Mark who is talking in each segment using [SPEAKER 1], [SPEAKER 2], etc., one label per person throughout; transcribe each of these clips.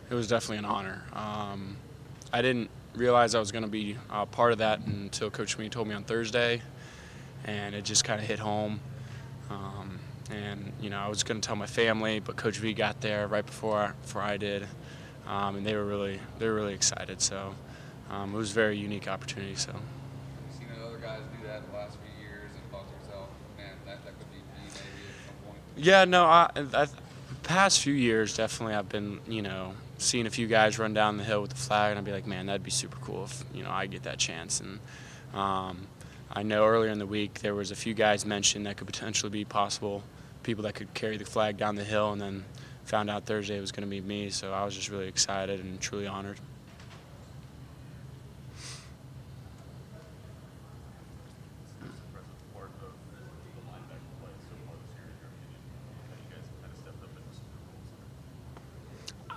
[SPEAKER 1] It was definitely an honor. I didn't realize I was going to be part of that until Coach Mee told me on Thursday, and it just kind of hit home. And I was going to tell my family, but Coach V got there right before I did, and they were really excited. So it was a very unique opportunity. So.
[SPEAKER 2] You've seen other guys do that the last few years, and thought to yourself, man, that could be me maybe at some point.
[SPEAKER 1] Yeah, no, I past few years definitely I've been seeing a few guys run down the hill with the flag, and I'd be like, man, that'd be super cool if I get that chance. And I know earlier in the week there was a few guys mentioned that could potentially be possible people that could carry the flag down the hill, and then found out Thursday it was going to be me. So I was just really excited and truly honored.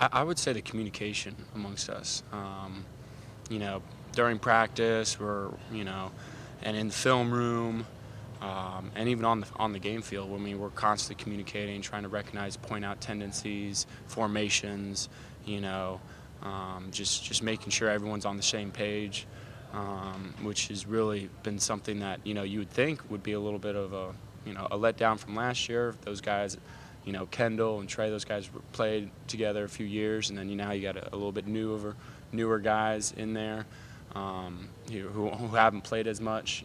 [SPEAKER 1] I would say the communication amongst us. During practice, and in the film room, and even on the game field, we're constantly communicating, trying to recognize, point out tendencies, formations, just making sure everyone's on the same page, which has really been something that you would think would be a little bit of a letdown from last year. Those guys, Kendall and Trey, those guys played together a few years, and then now you got a little bit newer guys in there who haven't played as much.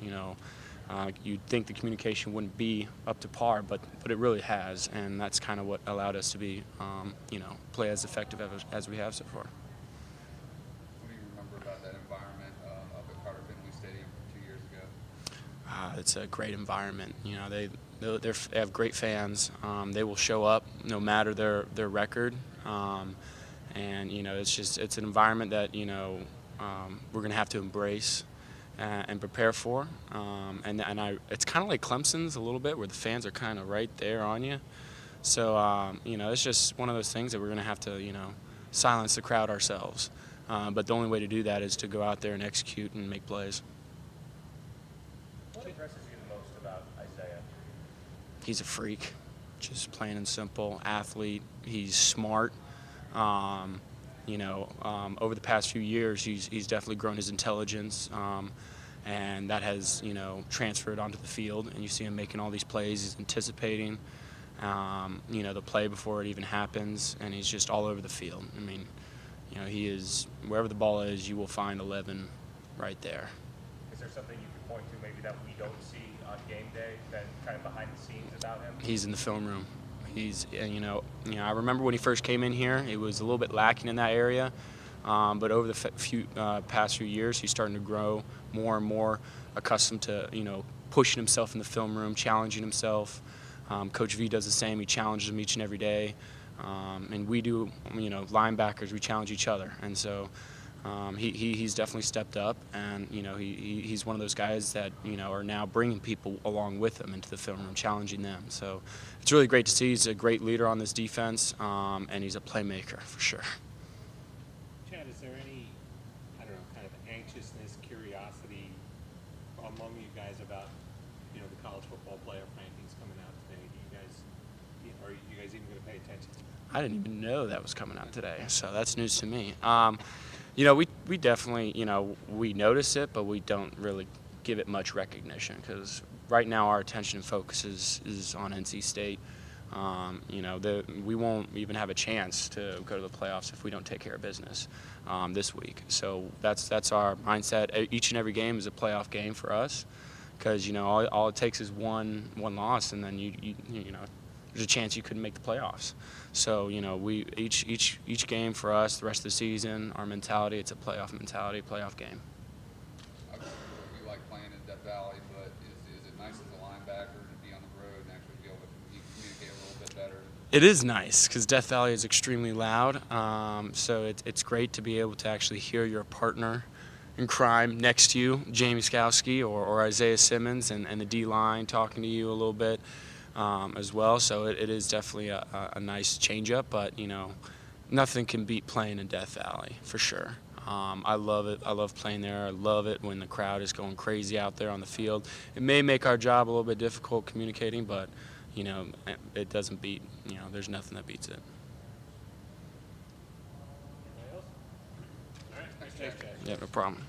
[SPEAKER 1] You'd think the communication wouldn't be up to par, but it really has, and that's kind of what allowed us to be, play as effective as we have so far.
[SPEAKER 2] What do you remember about that environment up at Carter Finley Stadium 2 years ago?
[SPEAKER 1] It's a great environment. They have great fans. They will show up no matter their record, and it's an environment that we're going to have to embrace and prepare for. It's kind of like Clemson's a little bit, where the fans are kind of right there on you. So it's just one of those things that we're going to have to silence the crowd ourselves. But the only way to do that is to go out there and execute and make plays.
[SPEAKER 3] What impresses you the most about Isaiah?
[SPEAKER 1] He's a freak, just plain and simple athlete. He's smart. Over the past few years, he's definitely grown his intelligence, and that has transferred onto the field. And you see him making all these plays. He's anticipating, the play before it even happens, and he's just all over the field. He is, wherever the ball is, you will find 11 right there.
[SPEAKER 3] Is there something you can point to maybe that we don't see on game day, that kind of behind the scenes about him?
[SPEAKER 1] He's in the film room. I remember when he first came in here, it was a little bit lacking in that area, but over the past few years, he's starting to grow more and more accustomed to, pushing himself in the film room, challenging himself. Coach V does the same. He challenges him each and every day, and we do, linebackers, we challenge each other, and so he's definitely stepped up, and he's one of those guys that are now bringing people along with him into the film room, challenging them. So it's really great to see. He's a great leader on this defense, and he's a playmaker for sure.
[SPEAKER 4] Chad, is there any, kind of anxiousness, curiosity among you guys about the college football playoff rankings coming out today? Are you guys even going to pay attention?
[SPEAKER 1] I didn't even know that was coming out today, so that's news to me. We definitely, we notice it, but we don't really give it much recognition, because right now our attention and focus is on NC State. We won't even have a chance to go to the playoffs if we don't take care of business this week. So that's our mindset. Each and every game is a playoff game for us, because all it takes is one loss, and then there's a chance you couldn't make the playoffs. So we each game for us, the rest of the season, our mentality, it's a playoff mentality, playoff game.
[SPEAKER 2] Obviously, you like playing in Death Valley, but is it nice as a linebacker to be on the road and actually be able to communicate a little bit better?
[SPEAKER 1] It is nice, because Death Valley is extremely loud. So it's great to be able to actually hear your partner in crime next to you, Jamie Skowski or Isaiah Simmons, and the D-line talking to you a little bit. As well, so it is definitely a nice change-up, but nothing can beat playing in Death Valley for sure. I love it. I love playing there. I love it when the crowd is going crazy out there on the field. It may make our job a little bit difficult communicating, but it doesn't beat. There's nothing that beats it.
[SPEAKER 4] Thanks, guys.
[SPEAKER 1] Yeah, no problem.